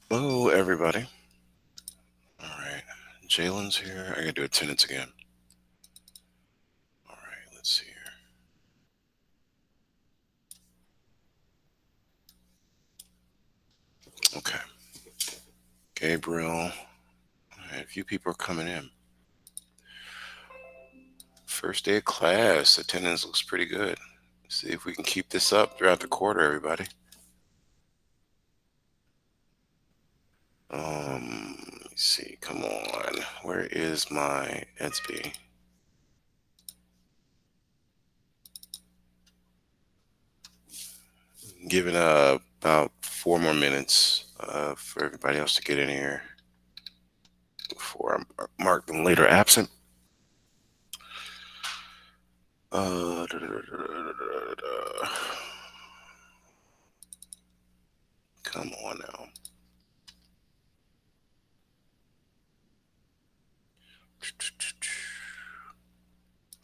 Hello, everybody. All right, Jalen's here. I gotta do attendance again. All right, let's see here. Okay, Gabriel. All right, a few people are coming in. First day of class. Attendance looks pretty good. See if we can keep this up throughout the quarter, everybody. Let me see. Come on. Where is my Edsby? Giving about 4 more minutes for everybody else to get in here before I mark them later absent. Come on now.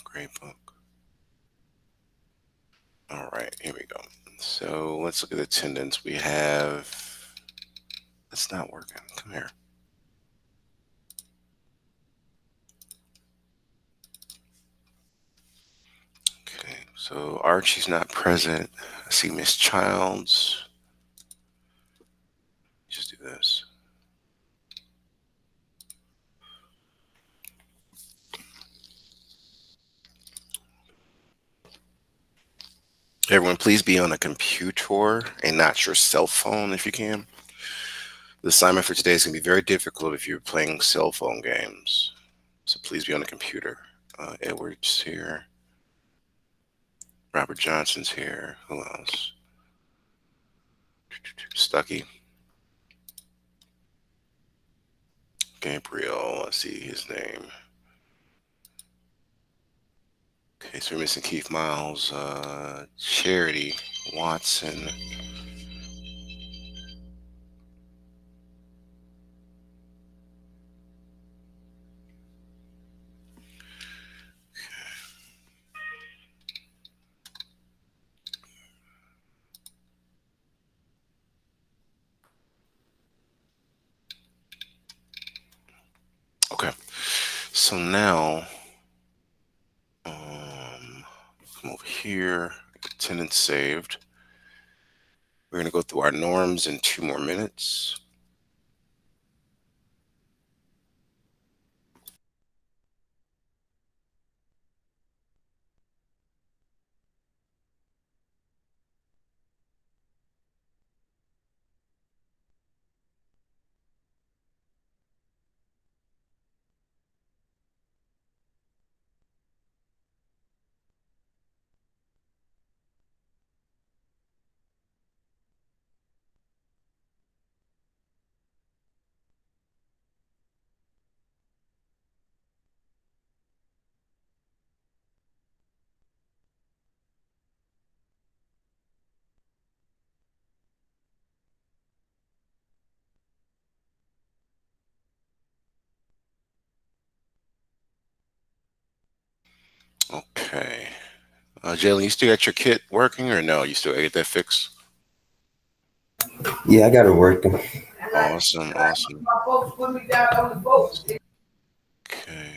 Great book. All right, here we go. So let's look at attendance. We have. It's not working. Come here. Okay, so Archie's not present. I see Miss Childs. Just do this. Everyone, please be on a computer and not your cell phone if you can. The assignment for today is going to be very difficult if you're playing cell phone games. So please be on the computer. Edward's here. Robert Johnson's here. Who else? Stucky. Gabriel. I see his name. Okay, so we're missing Keith Miles. Charity Watson. Okay, so now, come over here, attendance saved. We're going to go through our norms in 2 more minutes. Okay. Jalen, you still got your kit working or no? You still get that fixed? Yeah, I got it working. Awesome, awesome. Okay.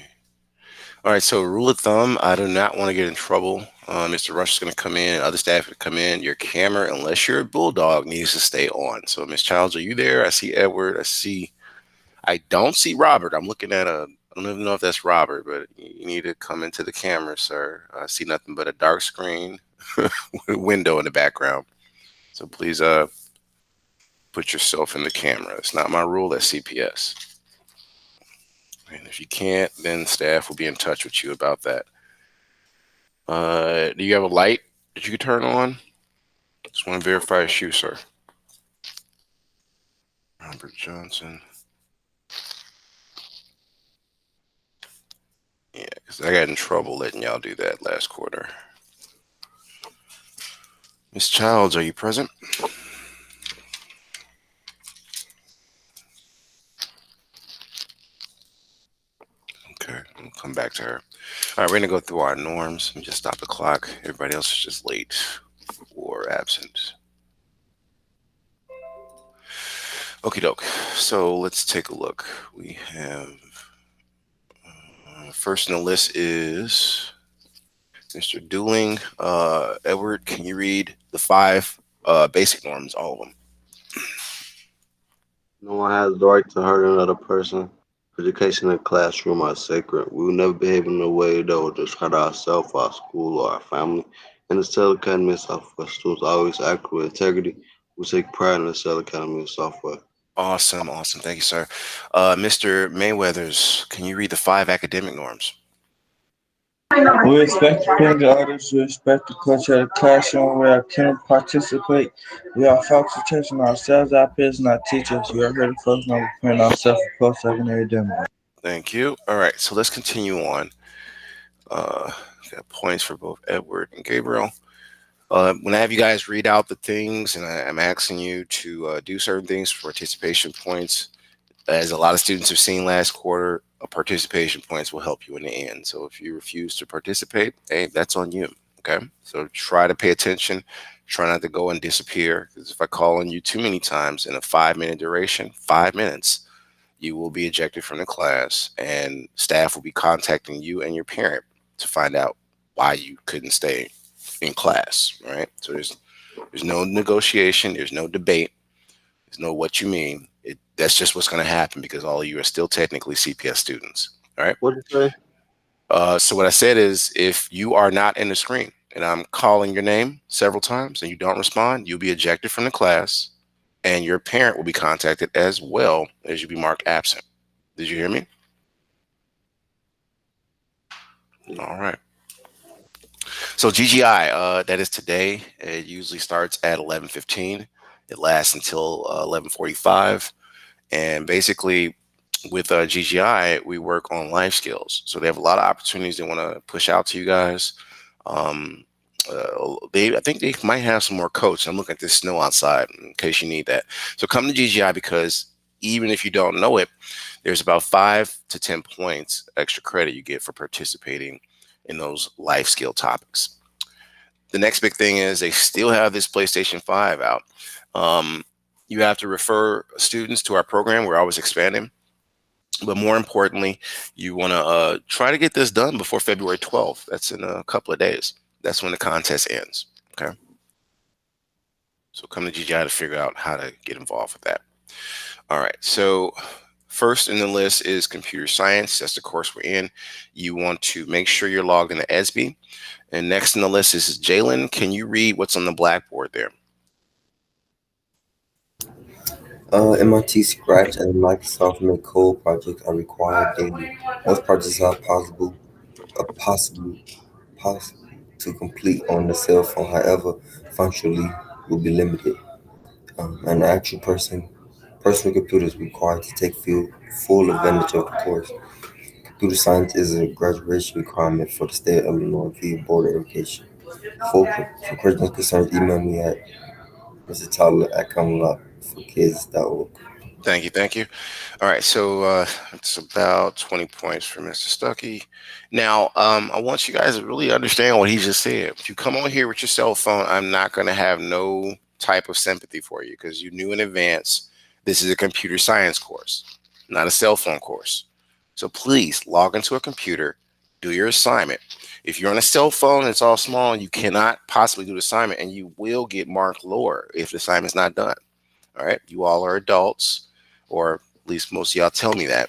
All right, so rule of thumb, I do not want to get in trouble. Mr. Rush is going to come in, other staff will come in. Your camera, unless you're a bulldog, needs to stay on. So, Miss Childs, are you there? I see Edward. I don't see Robert. I'm looking at I don't even know if that's Robert, but you need to come into the camera, sir. I see nothing but a dark screen window in the background. So please, put yourself in the camera. It's not my rule. That's CPS. And if you can't, then staff will be in touch with you about that. Do you have a light that you can turn on? Just want to verify your shoe, sir. Robert Johnson. Yeah, because I got in trouble letting y'all do that last quarter. Miss Childs, are you present? Okay, we'll come back to her. All right, we're gonna go through our norms. Let me just stop the clock. Everybody else is just late or absent. Okie doke. So let's take a look. We have first on the list is Mr. Dooling. Edward, can you read the five basic norms, all of them? No one has the right to hurt another person. Education and classroom are sacred. We will never behave in a way that will discredit ourselves, our school, or our family. In the Cell Academy of Software, students always act with integrity. We take pride in the Cell Academy of Software. Awesome, awesome. Thank you, sir. Mr. Mayweather's, can you read the five academic norms? We expect to bring the others. We respect the culture of the classroom. We are keen to participate. We are focused on teaching ourselves, our peers, and our teachers. We are here to focus on preparing ourselves for post-secondary demo. Thank you. All right, so let's continue on. Uh, got points for both Edward and Gabriel. When I have you guys read out the things, and I'm asking you to do certain things for participation points, as a lot of students have seen last quarter, participation points will help you in the end. So if you refuse to participate, hey, that's on you. Okay. So try to pay attention. Try not to go and disappear. Because if I call on you too many times in a 5 minute duration, 5 minutes, you will be ejected from the class, and staff will be contacting you and your parent to find out why you couldn't stay in class. Right. So there's no negotiation. There's no debate. There's no what you mean. That's just what's going to happen because all of you are still technically CPS students. All right. What did you say? So what I said is, if you are not in the screen and I'm calling your name several times and you don't respond, you'll be ejected from the class, and your parent will be contacted as well as you'll be marked absent. Did you hear me? All right. So GGI, that is today. It usually starts at 11:15. It lasts until 11:45. And basically, with GGI, we work on life skills. So they have a lot of opportunities they want to push out to you guys. Um, I think they might have some more coats. I'm looking at this snow outside in case you need that. So come to GGI because even if you don't know it, there's about 5 to 10 points extra credit you get for participating in those life skill topics. The next big thing is they still have this PlayStation 5 out. Um, you have to refer students to our program. We're always expanding. But more importantly, you want to try to get this done before February 12th. That's in a couple of days. That's when the contest ends. Okay. So come to GGI to figure out how to get involved with that. All right. So first in the list is computer science. That's the course we're in. You want to make sure you're logged into ESB. And next in the list is Jalen. Can you read what's on the blackboard there? MIT Scratch and Microsoft Make Code projects are required daily. Most projects are possible to complete on the cell phone. However, functionally will be limited. An actual personal computer is required to take full advantage of the course. Computer science is a graduation requirement for the state of Illinois via Board of Education. For questions concerns, email me at Mr. Tyler at CommonLawForKids.org. Thank you. Thank you. All right, so it's about 20 points for Mr. Stuckey. Now, I want you guys to really understand what he just said. If you come on here with your cell phone, I'm not going to have no type of sympathy for you because you knew in advance this is a computer science course, not a cell phone course. So please log into a computer, do your assignment. If you're on a cell phone, it's all small, you cannot possibly do the assignment, and you will get marked lower if the assignment's not done. All right, you all are adults, or at least most of y'all tell me that.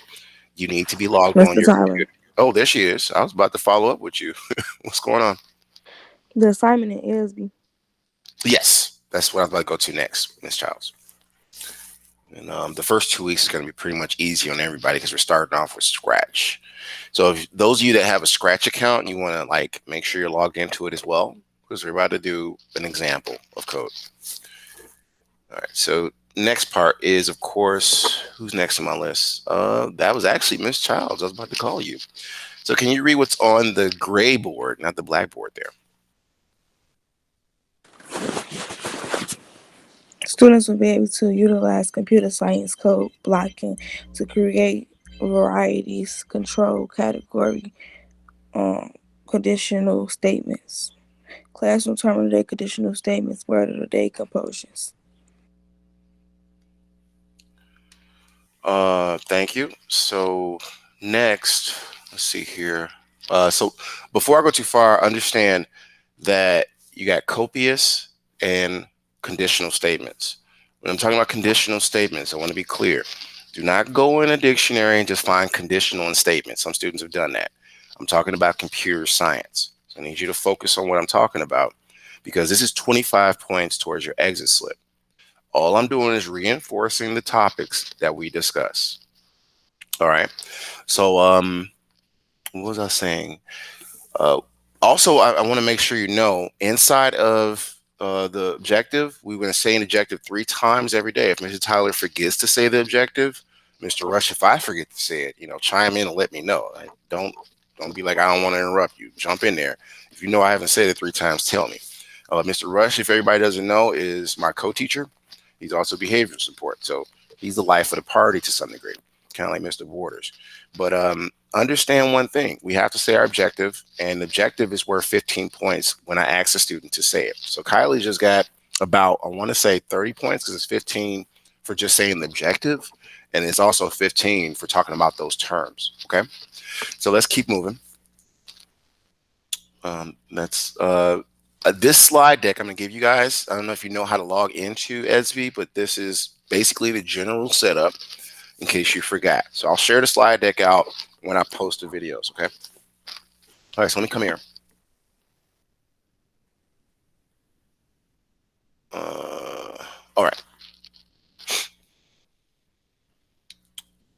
You need to be logged on Mr. your Tyler, computer. Oh, there she is. I was about to follow up with you. What's going on? the assignment in Esby. Yes, that's what I was about to go to next, Miss Childs. And the first 2 weeks is going to be pretty much easy on everybody because we're starting off with Scratch. So if those of you that have a Scratch account, you want to like make sure you're logged into it as well because we're about to do an example of code. All right. So next part is, of course, who's next on my list? That was actually Miss Childs. I was about to call you. So can you read what's on the gray board, not the blackboard there? Students will be able to utilize computer science code blocking to create varieties, control category, um, conditional statements. Classroom terminal day conditional statements, word of the day compositions. Thank you. So next, let's see here. So before I go too far, understand that you got copious and conditional statements. When I'm talking about conditional statements, I want to be clear. Do not go in a dictionary and just find conditional and statements. Some students have done that. I'm talking about computer science. So I need you to focus on what I'm talking about because this is 25 points towards your exit slip. All I'm doing is reinforcing the topics that we discuss. All right. So, what was I saying? Uh, Also, I want to make sure you know inside of the objective, we're going to say an objective 3 times every day. If Mr. Tyler forgets to say the objective, Mr. Rush, if I forget to say it, chime in and let me know. Like, don't be like I don't want to interrupt you. Jump in there. If you know I haven't said it 3 times, tell me. Mr. Rush, if everybody doesn't know, is my co-teacher. He's also behavioral support, so he's the life of the party to some degree, kind of like Mr. Borders. But understand one thing: we have to say our objective, and the objective is worth 15 points when I ask a student to say it. So Kylie just got about, I want to say 30 points because it's 15 for just saying the objective, and it's also 15 for talking about those terms. Okay, so let's keep moving. That's this slide deck I'm going to give you guys. I don't know if you know how to log into ESB, but this is basically the general setup in case you forgot. So I'll share the slide deck out when I post the videos, okay? All right, so let me come here. All right.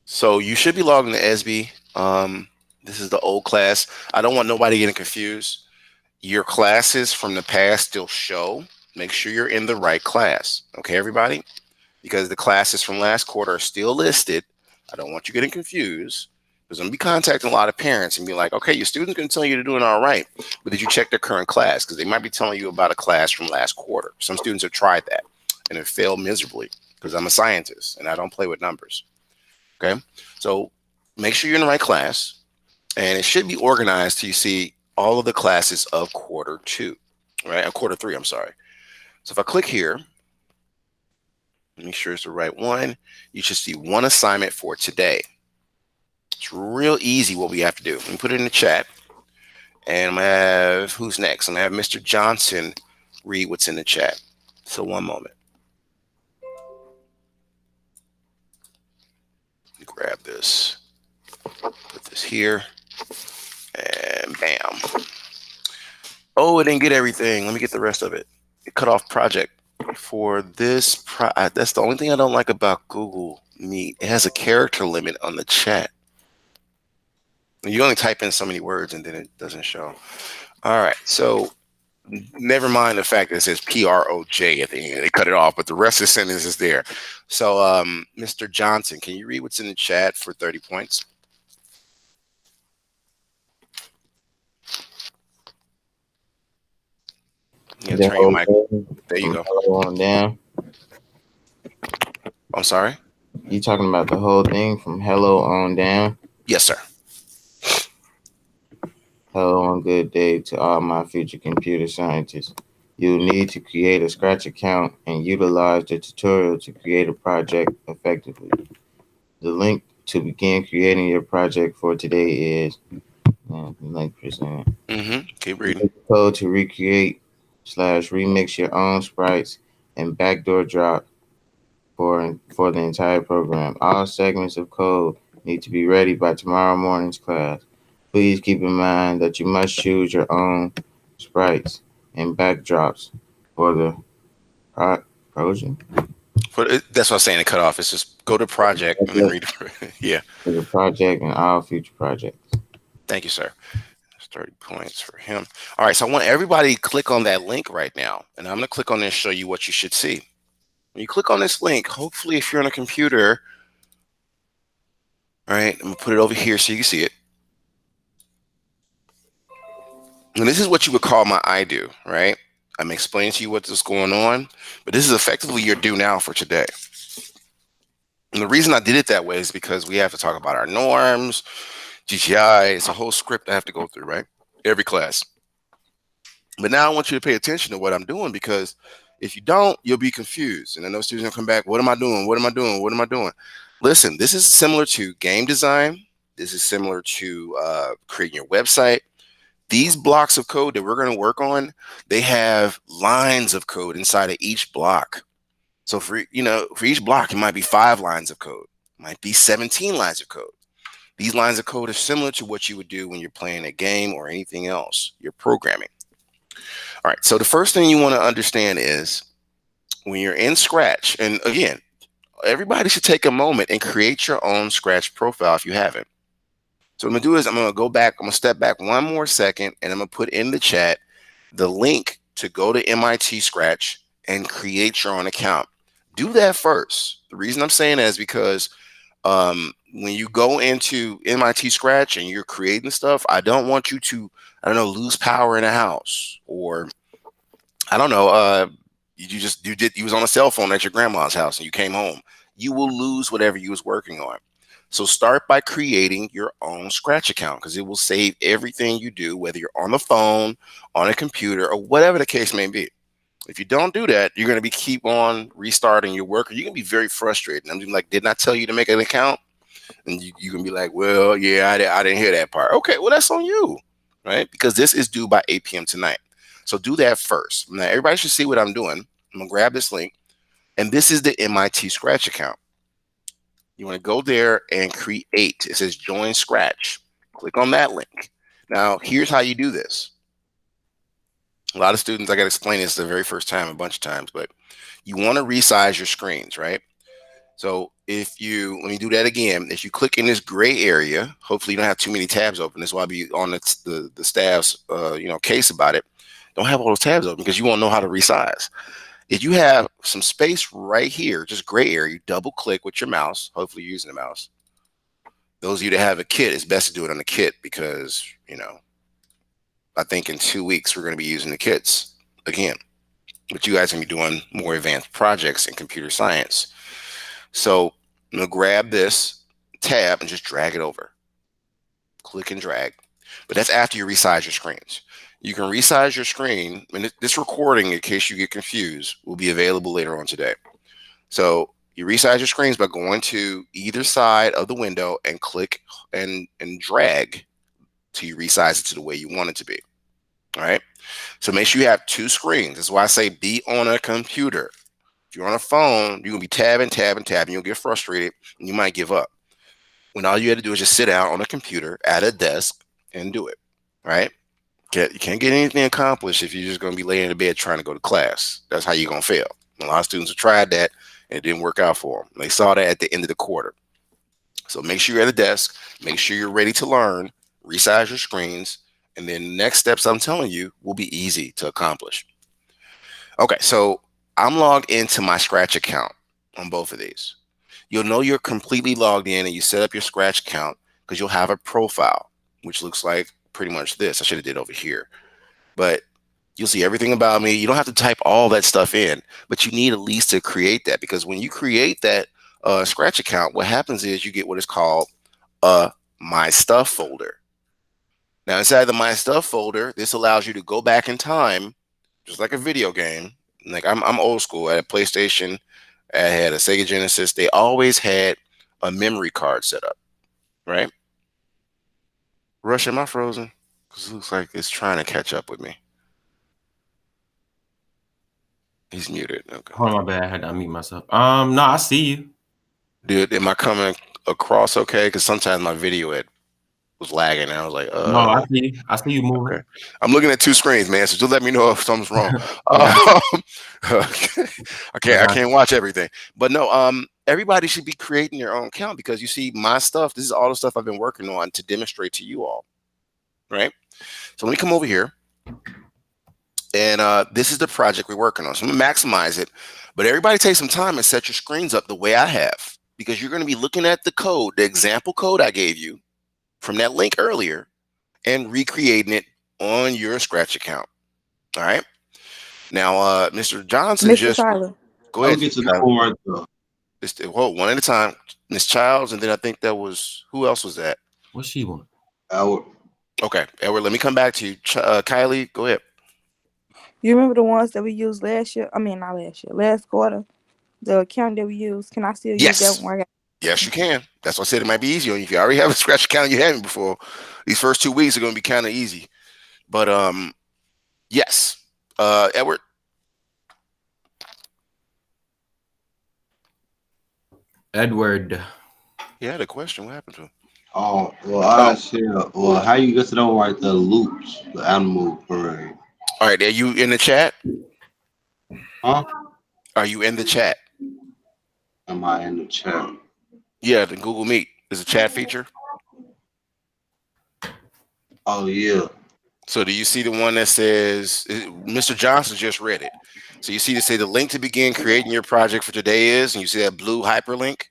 So you should be logged into ESB. This is the old class. I don't want nobody getting confused. Your classes from the past still show. Make sure you're in the right class, okay, everybody? Because the classes from last quarter are still listed. I don't want you getting confused because I'm going to be contacting a lot of parents and be like, okay, your student's going to tell you they're doing all right, but did you check their current class? Because they might be telling you about a class from last quarter. Some students have tried that and have failed miserably because I'm a scientist and I don't play with numbers. Okay, so make sure you're in the right class, and it should be organized so you see all of the classes of quarter 2, right? Quarter 3, I'm sorry. So if I click here, make sure it's the right one. You should see one assignment for today. It's real easy what we have to do. Let me put it in the chat. And I'm going to have, who's next? I'm going to have Mr. Johnson read what's in the chat. So one moment. Let me grab this. Put this here. And bam. Oh, it didn't get everything. Let me get the rest of it. It cut off project. For this, that's the only thing I don't like about Google Meet. It has a character limit on the chat. You only type in so many words and then it doesn't show. All right, so never mind the fact that it says PROJ at the end. They cut it off, but the rest of the sentence is there. So, Mr. Johnson, can you read what's in the chat for 30 points? Yeah, turn your mic. There you go. On down. I'm sorry? You talking about the whole thing from hello on down? Yes, sir. Hello and good day to all my future computer scientists. You'll need to create a Scratch account and utilize the tutorial to create a project effectively. The link to begin creating your project for today is link present. Keep reading. Code to recreate / remix your own sprites and backdoor drop for the entire program. All segments of code need to be ready by tomorrow morning's class. Please keep in mind that you must choose your own sprites and backdrops for the project. That's what I'm saying. It cut off. It's just go to project and then read it. Yeah. For the project and all future projects. Thank you, sir. 30 points for him. All right, so I want everybody to click on that link right now, and I'm going to click on it and show you what you should see. When you click on this link, hopefully if you're on a computer, all right, I'm going to put it over here so you can see it. And this is what you would call my I do, right? I'm explaining to you what's going on, but this is effectively your do now for today. And the reason I did it that way is because we have to talk about our norms, GTI. It's a whole script I have to go through, right? Every class. But now I want you to pay attention to what I'm doing, because if you don't, you'll be confused. And I know students will come back, what am I doing? What am I doing? What am I doing? Listen, this is similar to game design. This is similar to creating your website. These blocks of code that we're going to work on, they have lines of code inside of each block. So for each block, it might be 5 lines of code, might be 17 lines of code. These lines of code are similar to what you would do when you're playing a game or anything else you're programming. All right. So the first thing you want to understand is when you're in Scratch, and again, everybody should take a moment and create your own Scratch profile if you haven't. So what I'm gonna do is I'm gonna go back, I'm gonna step back one more second, and I'm gonna put in the chat the link to go to MIT Scratch and create your own account. Do that first. The reason I'm saying that is because when you go into MIT Scratch and you're creating stuff, I don't want you to, I don't know, lose power in a house, or I don't know, you was on a cell phone at your grandma's house and you came home. You will lose whatever you was working on. So start by creating your own Scratch account, because it will save everything you do, whether you're on the phone, on a computer, or whatever the case may be. If you don't do that, you're going to be keep on restarting your work, or you can be very frustrated. I'm just like, didn't I tell you to make an account? And you can be like, well, yeah, I didn't hear that part. Okay, well, that's on you, right? Because this is due by 8 p.m. tonight. So do that first. Now, everybody should see what I'm doing. I'm going to grab this link, and this is the MIT Scratch account. You want to go there and create. It says join Scratch. Click on that link. Now, here's how you do this. A lot of students, I got to explain this the very first time a bunch of times, but you want to resize your screens, right? So let me do that again. If you click in this gray area, hopefully you don't have too many tabs open. That's why I'll be on the staff's case about it. Don't have all those tabs open because you won't know how to resize. If you have some space right here, just gray area, you double click with your mouse. Hopefully you're using the mouse. Those of you that have a kit, it's best to do it on the kit because, I think in 2 weeks we're going to be using the kits again. But you guys are going to be doing more advanced projects in computer science. So I'm going to grab this tab and just drag it over. Click and drag. But that's after you resize your screens. You can resize your screen, and this recording, in case you get confused, will be available later on today. So you resize your screens by going to either side of the window and click and drag till you resize it to the way you want it to be. All right. So make sure you have 2 screens. That's why I say be on a computer. If you're on a phone, you're going to be tabbing. You'll get frustrated and you might give up. When all you had to do is just sit down on a computer at a desk and do it. Right. You can't get anything accomplished if you're just going to be laying in bed trying to go to class. That's how you're going to fail. A lot of students have tried that and it didn't work out for them. They saw that at the end of the quarter. So make sure you're at a desk. Make sure you're ready to learn. Resize your screens. And then next steps I'm telling you will be easy to accomplish. Okay, so I'm logged into my Scratch account on both of these. You'll know you're completely logged in and you set up your Scratch account because you'll have a profile, which looks like pretty much this. I should have did over here. But you'll see everything about me. You don't have to type all that stuff in, but you need at least to create that, because when you create that Scratch account, what happens is you get what is called a My Stuff folder. Now, inside the My Stuff folder, this allows you to go back in time, just like a video game. Like I'm old school. At a PlayStation, I had a Sega Genesis. They always had a memory card set up, right? Rush, am I frozen? Because it looks like it's trying to catch up with me. He's muted. Okay. Oh, my bad. I had to unmute myself. No, I see you. Dude, am I coming across okay? Because sometimes my video was lagging and I was like, No, I see you. I see you moving. Okay. I'm looking at 2 screens, man. So just let me know if something's wrong. Okay. I can't watch everything. But no, everybody should be creating their own account, because you see my stuff. This is all the stuff I've been working on to demonstrate to you all. Right? So let me come over here. And this is the project we're working on. So I'm gonna maximize it. But everybody take some time and set your screens up the way I have, because you're going to be looking at the code, the example code I gave you from that link earlier, and recreating it on your Scratch account. All right. Now, Mr. Johnson, Mr. Tyler. go ahead. I'll get to the one right there. Hold one at a time. Miss Childs, and then I think that was, who else was that? What she want? Howard. Okay, Edward, let me come back to you. Kylie, go ahead. You remember the ones that we used last year? I mean, not last year, last quarter. The account that we used. Can I still use that one? Yes, you can. That's why I said it might be easy on you. If you already have a scratch account, you haven't before. These first 2 weeks are going to be kind of easy. But yes, Edward. Edward. He had a question. What happened to him? Oh, well, Oh, I said, well, how you get to know right the loops, the animal parade? all right. Are you in the chat? Huh? Are you in the chat? Am I in the chat? Yeah, the Google Meet is a chat feature. Oh, yeah. So do you see the one that says Mr. Johnson just read it? So you see to say the link to begin creating your project for today is, and you see that blue hyperlink.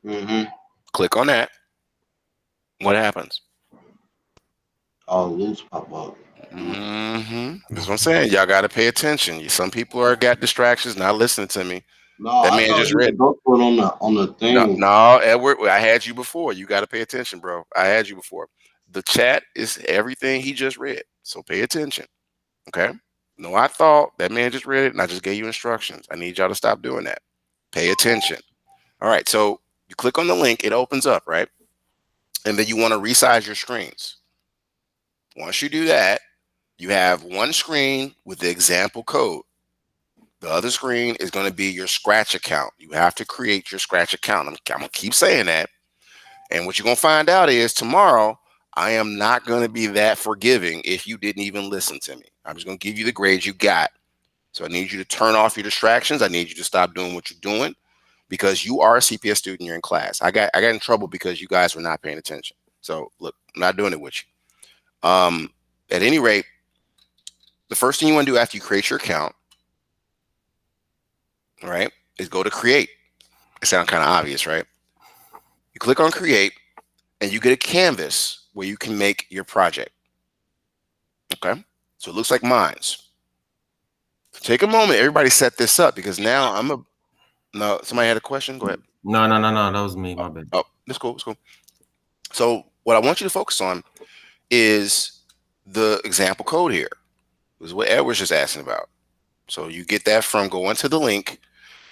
Mm-hmm. Click on that. What happens? All loops pop up. That's what I'm saying. Y'all got to pay attention. Some people are got distractions, not listening to me. No, That I man thought just you read. could go for it on the No, thing. no, Edward, I had you before. You got to pay attention, bro. I had you before. The chat is everything he just read. So pay attention. Okay. No, I thought that man just read it and I just gave you instructions. I need y'all to stop doing that. Pay attention. All right. So you click on the link, it opens up, right? And then you want to resize your screens. Once you do that, you have one screen with the example code. The other screen is going to be your Scratch account. You have to create your Scratch account. I'm going to keep saying that. And what you're going to find out is tomorrow, I am not going to be that forgiving if you didn't even listen to me. I'm just going to give you the grades you got. So I need you to turn off your distractions. I need you to stop doing what you're doing because you are a CPS student. You're in class. I got in trouble because you guys were not paying attention. So look, I'm not doing it with you. At any rate, the first thing you want to do after you create your account, right, is go to create. It sounds kind of obvious, right? You click on create and you get a canvas where you can make your project. Okay. So it looks like mine's. Take a moment. Everybody set this up because now no, somebody had a question. Go ahead. No, no, no, no. That was me. My bad. Oh, that's cool. That's cool. So what I want you to focus on is the example code here. This is what Edward's just asking about. So you get that from going to the link,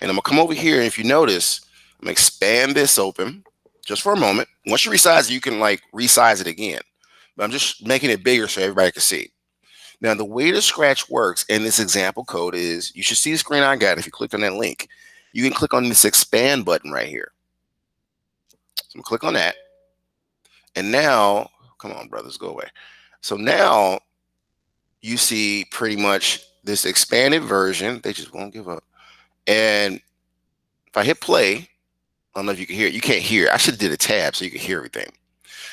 and I'm gonna come over here. And if you notice, I'm gonna expand this open just for a moment. Once you resize it, you can like resize it again. But I'm just making it bigger so everybody can see. Now, the way the Scratch works in this example code is you should see the screen I got. If you clicked on that link, you can click on this expand button right here. So I'm gonna click on that. And now, come on, brothers, go away. So now you see pretty much this expanded version. They just won't give up. And if I hit play, I don't know if you can hear it. You can't hear it. I should have did a tab so you could hear everything.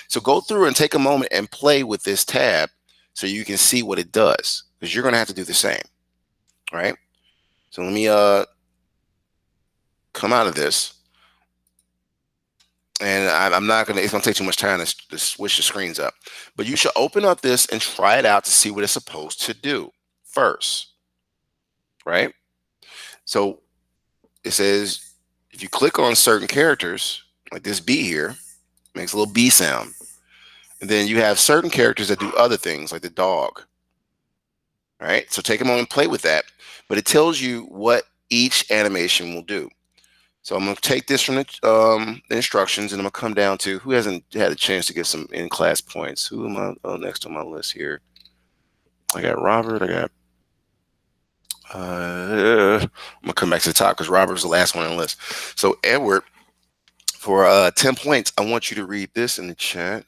So go through and take a moment and play with this tab so you can see what it does, because you're going to have to do the same. All right. So let me come out of this. And I'm not going to, it's going to take too much time to switch the screens up. But you should open up this and try it out to see what it's supposed to do first. Right. So it says if you click on certain characters, like this B here, makes a little B sound. And then you have certain characters that do other things, like the dog. All right. So take a moment and play with that. But it tells you what each animation will do. So I'm going to take this from the instructions, and I'm going to come down to who hasn't had a chance to get some in-class points. Who am I next on my list here? I got Robert. I got I'm going to come back to the top because Robert's the last one on the list. So Edward, for 10 points, I want you to read this in the chat.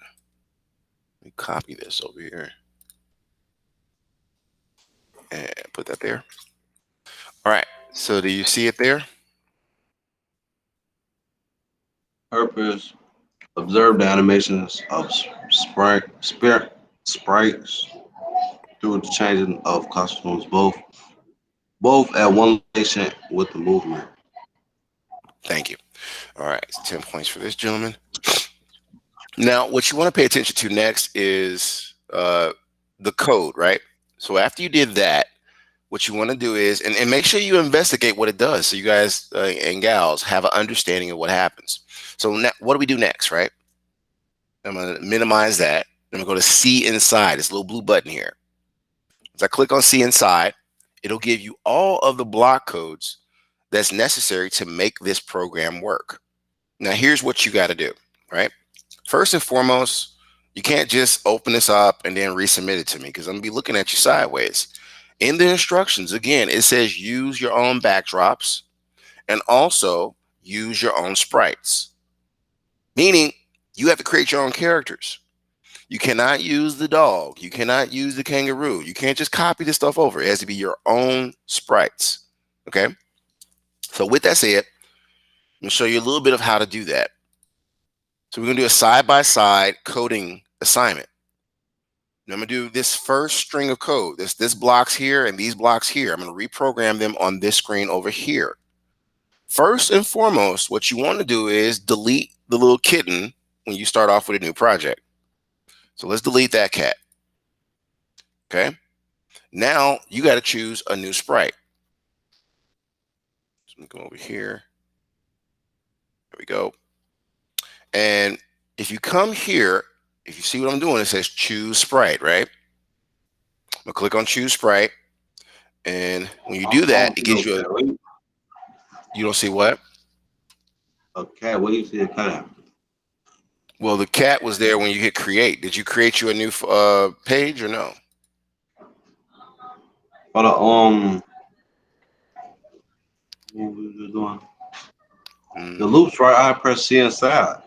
Let me copy this over here and put that there. All right. So do you see it there? Purpose. Observe the animations of sprites through the changing of costumes, both at one location with the movement. Thank you. All right. 10 points for this gentleman. Now, what you want to pay attention to next is the code, right? So after you did that, what you want to do is, and make sure you investigate what it does so you guys and gals have an understanding of what happens. So now, what do we do next, right? I'm going to minimize that. I'm going to go to see inside, this little blue button here. As I click on see inside, it'll give you all of the block codes that's necessary to make this program work. Now, here's what you got to do, right? First and foremost, you can't just open this up and then resubmit it to me because I'm going to be looking at you sideways. In the instructions, again, it says use your own backdrops and also use your own sprites, meaning you have to create your own characters. You cannot use the dog. You cannot use the kangaroo. You can't just copy this stuff over. It has to be your own sprites. Okay. So with that said, I'm going to show you a little bit of how to do that. So we're going to do a side-by-side coding assignment. Now I'm going to do this first string of code. This blocks here and these blocks here. I'm going to reprogram them on this screen over here. First and foremost, what you want to do is delete the little kitten when you start off with a new project. So let's delete that cat. Okay. Now you got to choose a new sprite. So I'm going to go over here. There we go. And if you come here, if you see what I'm doing, it says choose sprite, right? I'm going to click on choose sprite. And when you do that, it gives you a, you don't see what? A cat. What do you see a cat at? Well, the cat was there when you hit create. Did you create you a new page or no? For the what was you doing? The loops, right? I press C inside.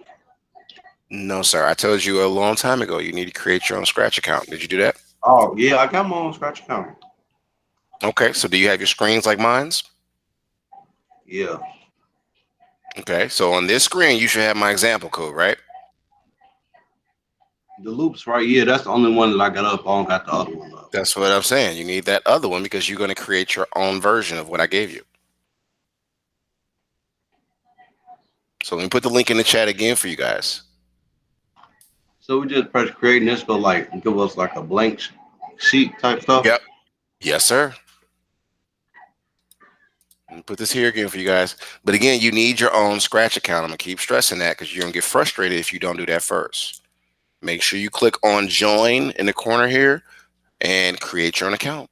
No, sir. I told you a long time ago you need to create your own Scratch account. Did you do that? Oh yeah, I got my own Scratch account. Okay, so do you have your screens like mine's? Yeah. Okay, so on this screen you should have my example code, right? The loops, right? Yeah, that's the only one that I got up. I don't got the other one up. That's what I'm saying. You need that other one because you're going to create your own version of what I gave you. So let me put the link in the chat again for you guys. So we just press create and this will like give us like a blank sheet type stuff. Yep. Yes, sir. Let me put this here again for you guys. But again, you need your own Scratch account. I'm going to keep stressing that because you're going to get frustrated if you don't do that first. Make sure you click on join in the corner here and create your own account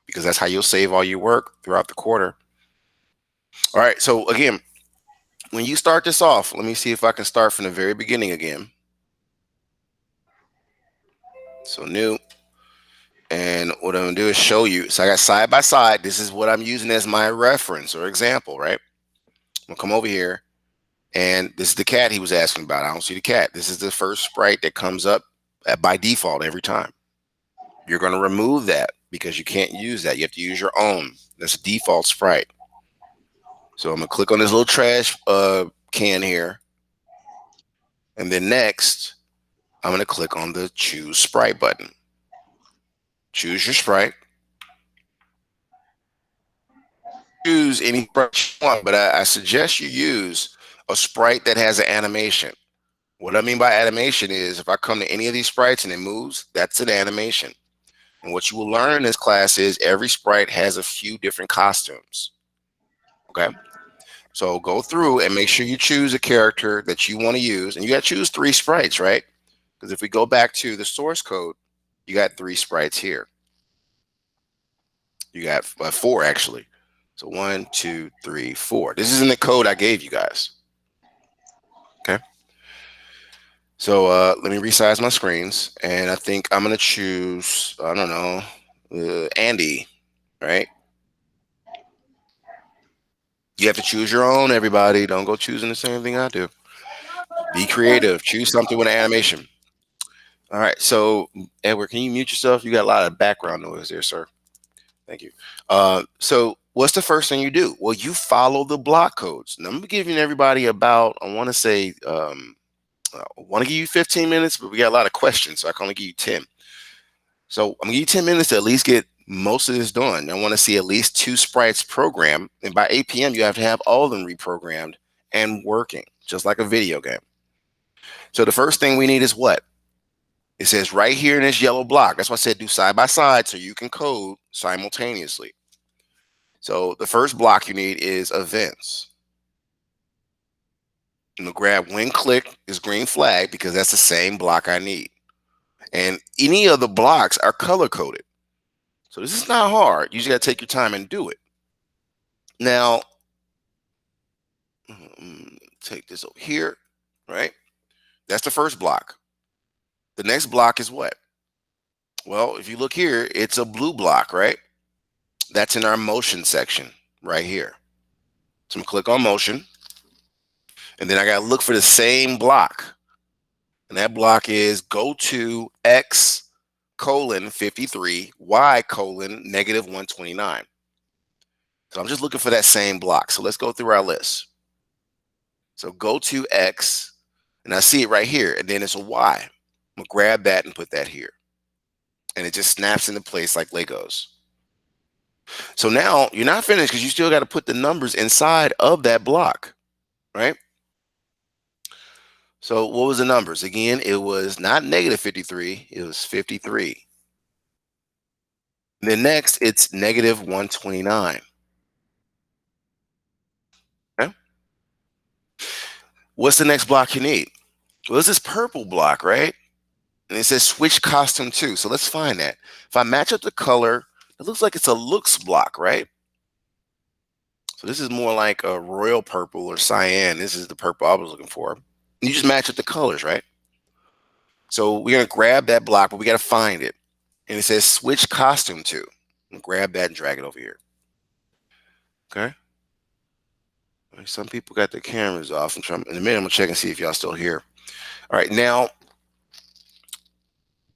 because that's how you'll save all your work throughout the quarter. All right. So again, when you start this off, let me see if I can start from the very beginning again. So new. And what I'm going to do is show you. So I got side by side. This is what I'm using as my reference or example, right? I'm going to come over here. And this is the cat he was asking about. I don't see the cat. This is the first sprite that comes up by default every time. You're going to remove that because you can't use that. You have to use your own. That's a default sprite. So I'm going to click on this little trash can here. And then next, I'm going to click on the choose sprite button. Choose your sprite. Choose any sprite you want, but I suggest you use a sprite that has an animation. What I mean by animation is if I come to any of these sprites and it moves, that's an animation. And what you will learn in this class is every sprite has a few different costumes. Okay. So go through and make sure you choose a character that you want to use. And you got to choose 3 sprites, right? Because if we go back to the source code, you got 3 sprites here. You got 4 actually. So 1, 2, 3, 4. This is in the code I gave you guys. Okay. So let me resize my screens. And I think I'm going to choose, I don't know, Andy, right? You have to choose your own, everybody. Don't go choosing the same thing I do. Be creative. Choose something with an animation. All right. So, Edward, can you mute yourself? You got a lot of background noise there, sir. Thank you. So what's the first thing you do? Well, you follow the block codes. Now, I'm giving everybody about, I want to say, I want to give you 15 minutes, but we got a lot of questions, so I can only give you 10. So I'm going to give you 10 minutes to at least get most of this done. I want to see at least 2 sprites programmed. And by 8 p.m., you have to have all of them reprogrammed and working, just like a video game. So the first thing we need is what? It says right here in this yellow block. That's why I said do side by side so you can code simultaneously. So the first block you need is events. I'm going to grab when click is green flag because that's the same block I need. And any of the blocks are color coded. So this is not hard. You just got to take your time and do it. Now, take this over here, right? That's the first block. The next block is what? Well, if you look here, it's a blue block, right? That's in our motion section right here. So I'm gonna click on motion, and then I gotta look for the same block. And that block is go to X colon 53, Y colon negative 129. So I'm just looking for that same block. So let's go through our list. So go to X, and I see it right here, and then it's a Y. I'm gonna grab that and put that here. And it just snaps into place like Legos. So now you're not finished because you still got to put the numbers inside of that block, right? So what was the numbers? Again, it was not negative 53, it was 53. And then next, it's negative 129. Okay? What's the next block you need? Well, it's this purple block, right? And it says switch costume to. So let's find that. If I match up the color, it looks like it's a looks block, right? So this is more like a royal purple or cyan. This is the purple I was looking for. You just match up the colors, right? So we're going to grab that block, but we got to find it. And it says switch costume to. Grab that and drag it over here. Okay. Some people got their cameras off. In a minute, I'm going to check and see if y'all still here. All right. Now,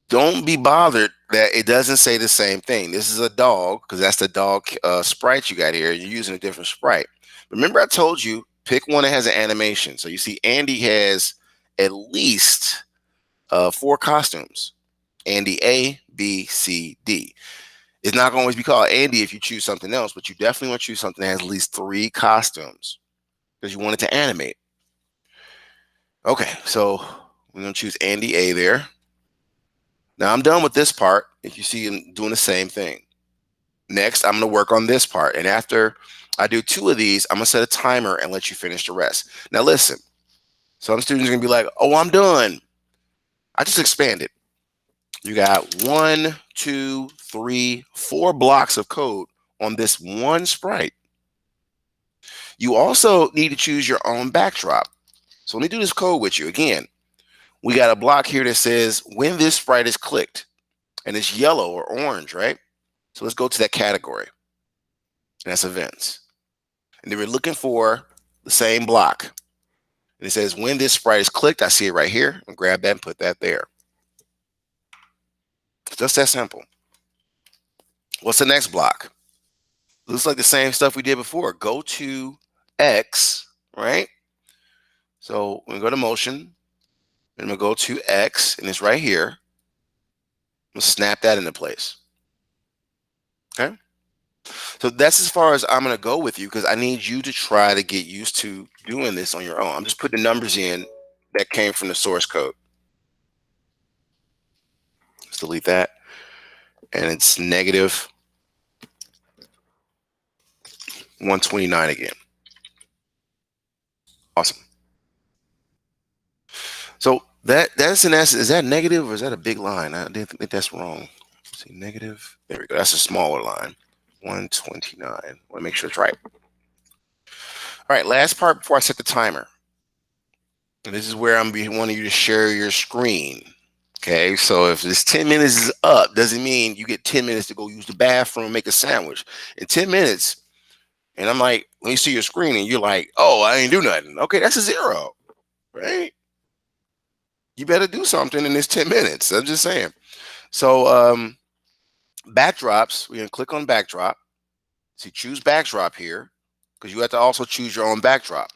don't be bothered that it doesn't say the same thing. This is a dog because that's the dog sprite you got here. You're using a different sprite. Remember I told you, pick one that has an animation. So you see Andy has at least 4 costumes. Andy A, B, C, D. It's not going to always be called Andy if you choose something else, but you definitely want to choose something that has at least 3 costumes because you want it to animate. Okay, so we're going to choose Andy A there. Now I'm done with this part. If you see him doing the same thing. Next, I'm going to work on this part. And after I do 2 of these, I'm going to set a timer and let you finish the rest. Now listen, some students are going to be like, oh, I'm done. I just expanded. You got 1, 2, 3, 4 blocks of code on this one sprite. You also need to choose your own backdrop. So let me do this code with you. Again, we got a block here that says when this sprite is clicked, and it's yellow or orange, right? So let's go to that category. And that's events. And then we're looking for the same block. And it says when this sprite is clicked, I see it right here. I'll grab that and put that there. It's just that simple. What's the next block? Looks like the same stuff we did before. Go to X, right? So we're going to go to motion. And I'm going to go to X, and it's right here. I'm going to snap that into place. Okay? So that's as far as I'm going to go with you because I need you to try to get used to doing this on your own. I'm just putting the numbers in that came from the source code. Let's delete that. And it's negative 129 again. Awesome. So that's in essence, is that negative or is that a big line? I didn't think that's wrong. Let's see, negative. There we go. That's a smaller line. 129. I want to make sure it's right. All right, last part before I set the timer. And this is where I'm wanting you to share your screen. Okay, so if this 10 minutes is up, doesn't mean you get 10 minutes to go use the bathroom, make a sandwich. In 10 minutes, and I'm like, when you see your screen and you're like, oh, I ain't do nothing. Okay, that's a 0, right? You better do something in this 10 minutes. I'm just saying. So backdrops, we're going to click on backdrop. So you choose backdrop here because you have to also choose your own backdrop.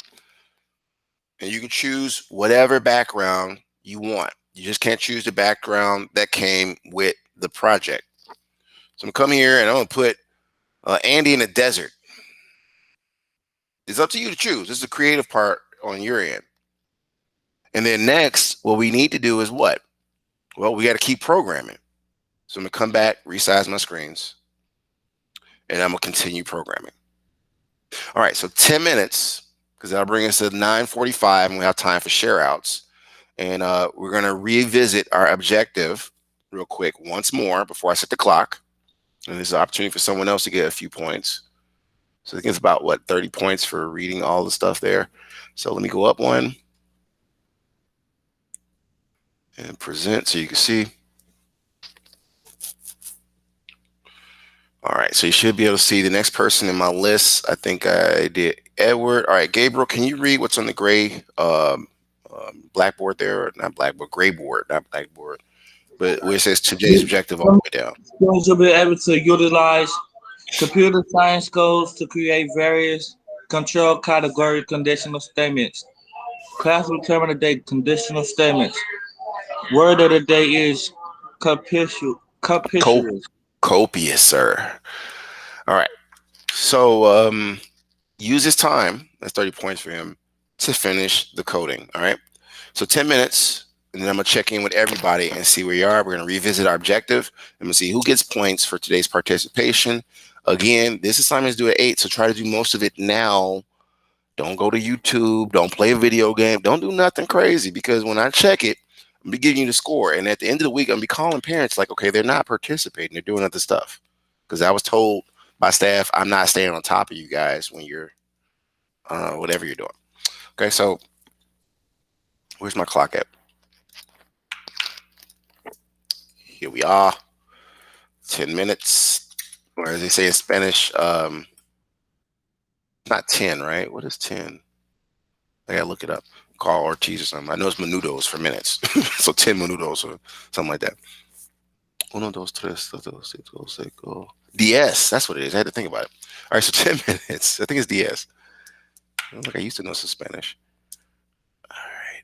And you can choose whatever background you want. You just can't choose the background that came with the project. So I'm going to come here and I'm going to put Andy in the desert. It's up to you to choose. This is the creative part on your end. And then next, what we need to do is what? Well, we got to keep programming. So I'm going to come back, resize my screens, and I'm going to continue programming. All right, so 10 minutes, because that'll bring us to 9:45, and we have time for share outs. And we're going to revisit our objective real quick once more before I set the clock. And this is an opportunity for someone else to get a few points. So I think it's about what 30 points for reading all the stuff there. So let me go up one and present so you can see. All right, so you should be able to see the next person in my list. I think I did Edward. All right, Gabriel, can you read what's on the gray blackboard there? Or not blackboard, gray board, not blackboard. But where it says today's objective all the way down. Students will be able to utilize computer science codes to create various control category conditional statements. Class will determine the day conditional statements. Word of the day is Co- capricious. copious, sir. All right. So use his time, that's 30 points for him, to finish the coding. All right. So 10 minutes, and then I'm gonna check in with everybody and see where you are. We're gonna revisit our objective. I'm gonna see who gets points for today's participation. Again, this assignment is due at 8, so try to do most of it now. Don't go to YouTube. Don't play a video game. Don't do nothing crazy, because when I check it, I'm be giving you the score. And at the end of the week, I'm gonna be calling parents like, okay, they're not participating. They're doing other stuff. Because I was told by staff, I'm not staying on top of you guys when you're whatever you're doing. Okay, so where's my clock at? Here we are. 10 minutes. Or as they say in Spanish, not 10, right? What is 10? I gotta look it up. Carl Ortiz or something. I know it's minutos for minutes. So 10 minutos or something like that. Uno, dos, tres, dos, cinco, cinco. DS. That's what it is. I had to think about it. All right, so 10 minutes. I think it's DS. Like I used to know some Spanish. All right.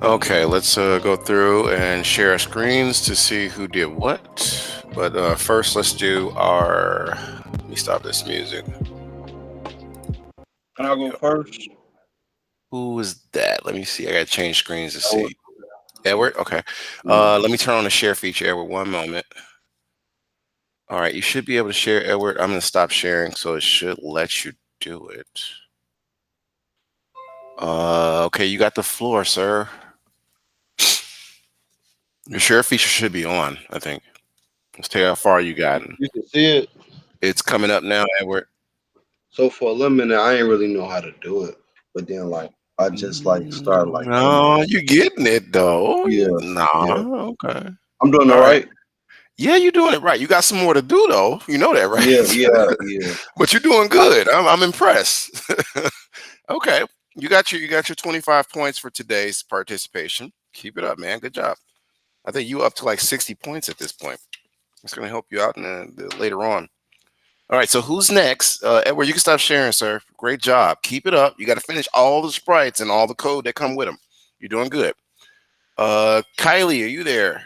Okay, let's go through and share our screens to see who did what. But first, let's do our. Let me stop this music. Can I go first? Who was that? Let me see. I gotta change screens to see. Edward. Okay. Yeah. Let me turn on the share feature. Edward, one moment. All right, you should be able to share, Edward. I'm gonna stop sharing, so it should let you do it. Okay, you got the floor, sir. Your share feature should be on, I think. Let's tell you how far you gotten. You can see it. It's coming up now, Edward. So for a little minute, I ain't really know how to do it, but then like I just like started like coming. No, you getting it though. Yeah, yeah. Nah, okay. I'm doing All all right. right. Yeah, you're doing it right. You got some more to do though. You know that, right? Yeah, yeah. But you're doing good. I'm impressed. Okay. You got your 25 points for today's participation. Keep it up, man. Good job. I think you up to like 60 points at this point. It's gonna help you out in later on. All right, so who's next? Edward, you can stop sharing, sir. Great job. Keep it up. You got to finish all the sprites and all the code that come with them. You're doing good. Kylie, are you there?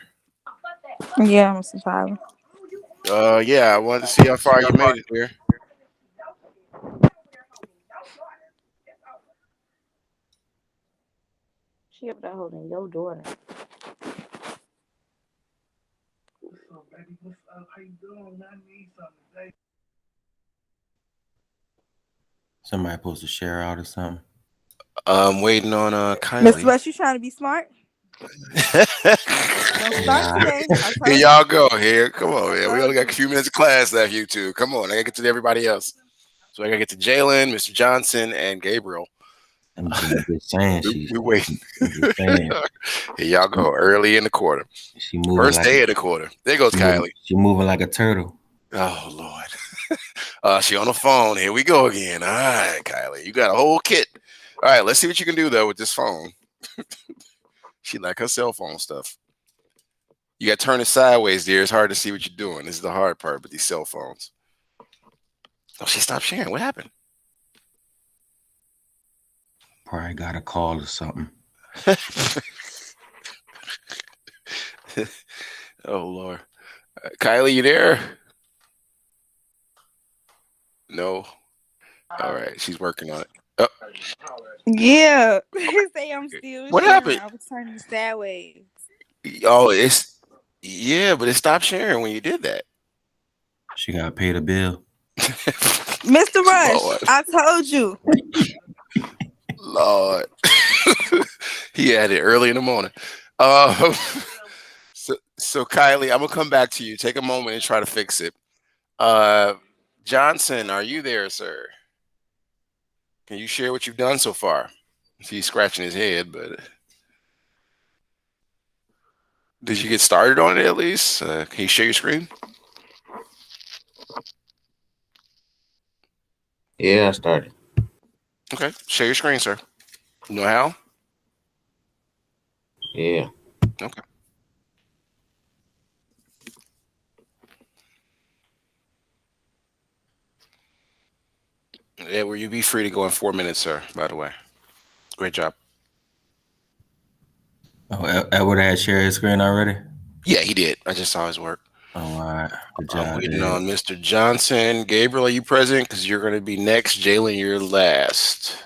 Yeah, Mr. Tyler. Yeah, I wanted to see how far you made it here. She up there holding your daughter. Somebody supposed to share out or something. I'm waiting on Mr. Kylie. West, you trying to be smart? Don't start Nah. today. I Here told y'all you. go. Here, come on, I man. We told only got a you. few minutes of class left, you two. Come on, I gotta get to everybody else. So I gotta get to Jalen, Mr. Johnson, and Gabriel. I'm just saying We wait. I'm just saying Here y'all go. Early in the quarter. she moving First like day of the quarter. There goes Kylie. she moving like a turtle. Oh Lord. She on the phone. Here we go again. All right, Kylie. You got a whole kit. All right, let's see what you can do though with this phone. She like her cell phone stuff. You got to turn it sideways, dear. It's hard to see what you're doing. This is the hard part with these cell phones. Oh, she stopped sharing. What happened? Probably got a call or something. Oh Lord. Kylie, you there? No. All right, she's working on it. Oh, Yeah. Say I'm still what sharing. happened? I was turning sideways. Oh, it's yeah, but it stopped sharing when you did that. She got paid a bill. Mr. Rush, Lord. I told you. Lord. He had it early in the morning. Um, so Kylie, I'm gonna come back to you. Take a moment and try to fix it. Uh, Johnson, are you there, sir? Can you share what you've done so far? He's scratching his head, but did you get started on it at least? Can you share your screen? Yeah, I started. Okay, share your screen, sir. You know how? Yeah. Okay. Yeah, will you be free to go in 4 minutes, sir? By the way, great job. Oh, Edward had shared his screen already. Yeah, he did. I just saw his work. Oh, all right. Good I'm job, waiting Dad. on Mr. Johnson. Gabriel, are you present? Because you're going to be next. Jalen, you're last.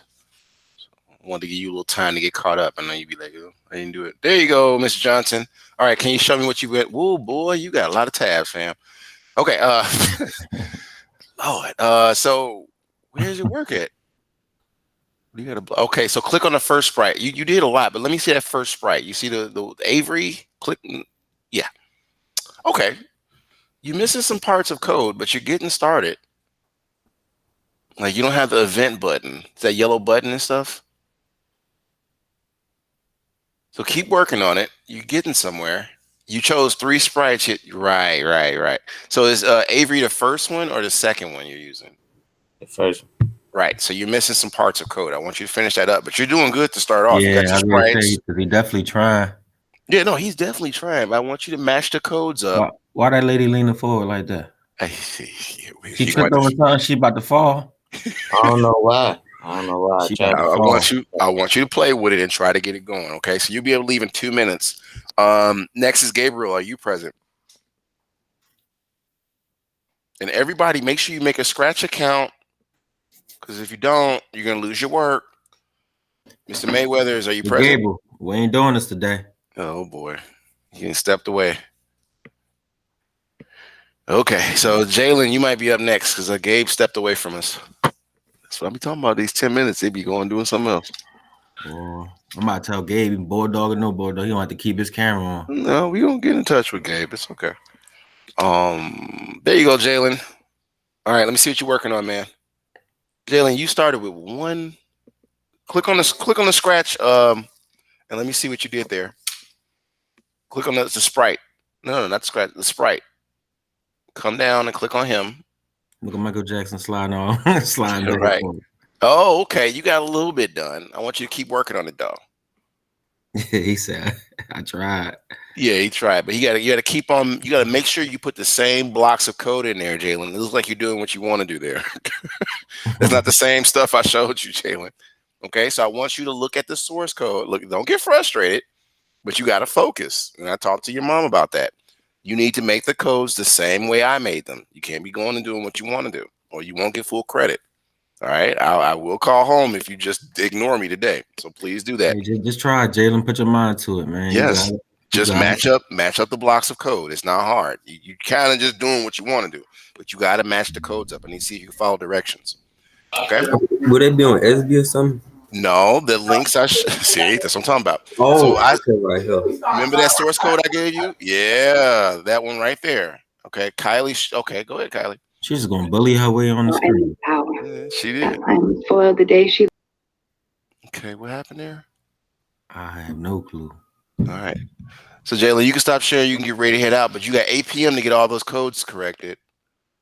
I wanted to give you a little time to get caught up. I know you'd be like, oh, I didn't do it. There you go, Mr. Johnson. All right, can you show me what you got? Whoa, boy, you got a lot of tabs, fam. Okay, Lord. So where's your work at? You got to. Okay, so click on the first sprite. You did a lot, but let me see that first sprite. You see the Avery? Click. Yeah. Okay. You're missing some parts of code, but you're getting started. Like you don't have the event button. It's that yellow button and stuff. So keep working on it. You're getting somewhere. You chose 3 sprites. Right. So is Avery the first one or the second one you're using? The first one. Right. So you're missing some parts of code. I want you to finish that up, but you're doing good to start off. You got Yeah, your I was gonna sprites. say because he definitely trying. Yeah, no, he's definitely trying. But I want you to match the codes up. Why that lady leaning forward like that? She She might tripped over something. She about to fall. I don't know why. I She tried about to to I fall. want you to play with it and try to get it going. Okay, so you'll be able to leave in 2 minutes. Next is Gabriel. Are you present? And everybody, make sure you make a scratch account because if you don't, you're gonna lose your work. Mr. Mayweathers, are you Hey, present? Gabriel, we ain't doing this today. Oh boy, you stepped away. Okay, so Jalen, you might be up next because Gabe stepped away from us. That's what I'm talking about. These 10 minutes, they be going doing something else. Well, I'm about to tell Gabe, bulldog or no bulldog, he don't have to keep his camera on. No, we gonna get in touch with Gabe. It's okay. There you go, Jalen. All right, let me see what you're working on, man. Jalen, you started with one. Click on the scratch. And let me see what you did there. Click on the sprite. No, not the scratch. The sprite. Come down and click on him. Look at Michael Jackson sliding on, sliding back Right. and Oh, okay. You got a little bit done. I want you to keep working on it, though. forth. He said, "I tried." Yeah, he tried, but you gotta keep on. You gotta make sure you put the same blocks of code in there, Jalen. It looks like you're doing what you want to do there. That's not the same stuff I showed you, Jalen. Okay, so I want you to look at the source code. Look, don't get frustrated, but you gotta focus. And I talked to your mom about that. You need to make the codes the same way I made them. You can't be going and doing what you want to do, or you won't get full credit. All right, I will call home if you just ignore me today. So please do that. Hey, just try it, Jalen. Put your mind to it, man. You got Yes, it. You just got it. match up the blocks of code. It's not hard. You kind of just doing what you want to do, but you got to match the codes up. I need to see if you can follow directions. Okay. Would it be on SB or something? No, the links see. That's what I'm talking about. Oh, So I okay, right here. remember that source code I gave you. Yeah, that one right there. Okay, Kylie. Okay, go ahead, Kylie. She's just gonna bully her way on the screen. Yeah, she did. Spoiled the day she. Okay, what happened there? I have no clue. All right. So Jayla, you can stop sharing. You can get ready to head out, but you got 8 p.m. to get all those codes corrected.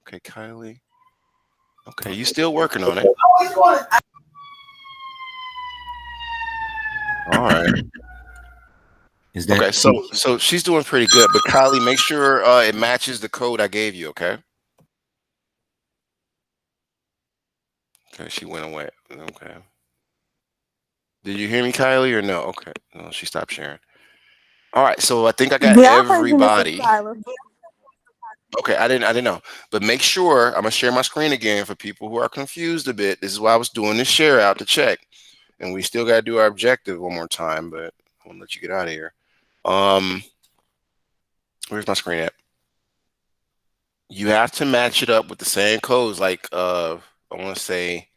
Okay, Kylie. Okay, you still working on it. All right. Is that Okay, so she's doing pretty good, but Kylie, make sure it matches the code I gave you. Okay. Okay, she went away. Okay. Did you hear me, Kylie, or no? Okay. No, she stopped sharing. All right, so I think I got Yeah, I heard you, Mr. everybody. Tyler. Okay, I didn't know. But make sure I'm gonna share my screen again for people who are confused a bit. This is why I was doing this share out to check. And we still gotta do our objective one more time, but I want to let you get out of here. Where's my screen at? you have to match it up with the same codes. Like I want to say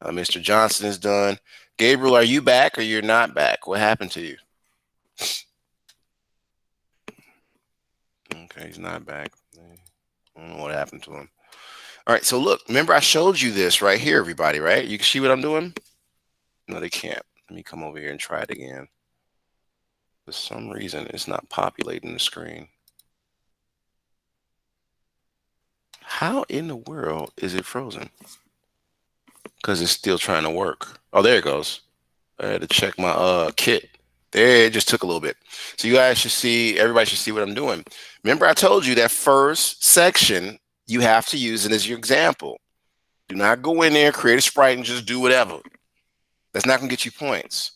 Mr. Johnson is done. Gabriel, are you back or you're not back? What happened to you? Okay, he's not back. I don't know what happened to him. All right, so look, remember I showed you this right here, everybody, right? You can see what I'm doing? No, they can't. Let me come over here and try it again. For some reason, it's not populating the screen. How in the world is it frozen? Because it's still trying to work. Oh, there it goes. I had to check my kit. There, it just took a little bit. So you guys should see, everybody should see what I'm doing. Remember I told you that first section, you have to use it as your example. Do not go in there, create a sprite, and just do whatever. That's not gonna get you points.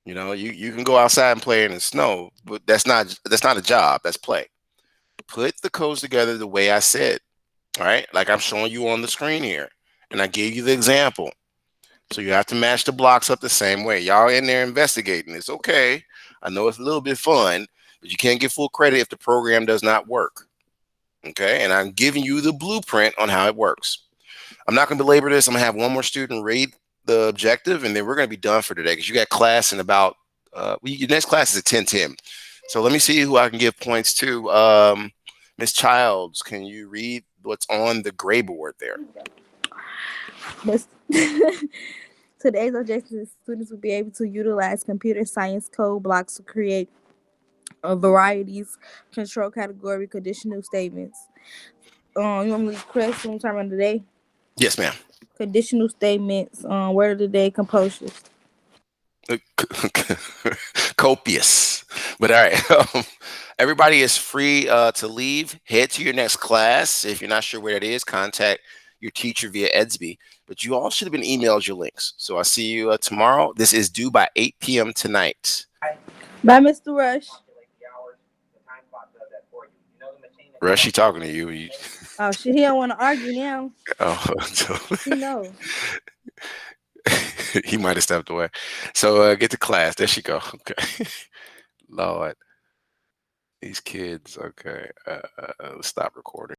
You know, you can go outside and play in the snow, but that's not a job. That's play. Put the codes together the way I said. All right, like I'm showing you on the screen here, and I gave you the example. So you have to match the blocks up the same way. Y'all in there investigating. It's okay. I know it's a little bit fun, but you can't get full credit if the program does not work. Okay, and I'm giving you the blueprint on how it works. I'm not going to belabor this. I'm going to have one more student read the objective, and then we're going to be done for today because you got class in about, your next class is at 10:10. So let me see who I can give points to. Miss Childs, can you read what's on the gray board there? Today's objective is students will be able to utilize computer science code blocks to create varieties, control category, conditional statements. You want me to correct some time of the day? Yes, ma'am. Conditional statements, word of the day, composure. Copious. But all right. Everybody is free to leave. Head to your next class. If you're not sure where it is, contact your teacher via Edsby. But you all should have been emailed your links. So I'll see you tomorrow. This is due by 8 p.m. tonight. Bye, Mr. Rush. Rush, she talking to you. Oh, shit, he don't want to argue now. Oh, so He knows. he might have stepped away. So get to class. There she go. Okay. Lord. These kids. Okay. Let's stop recording.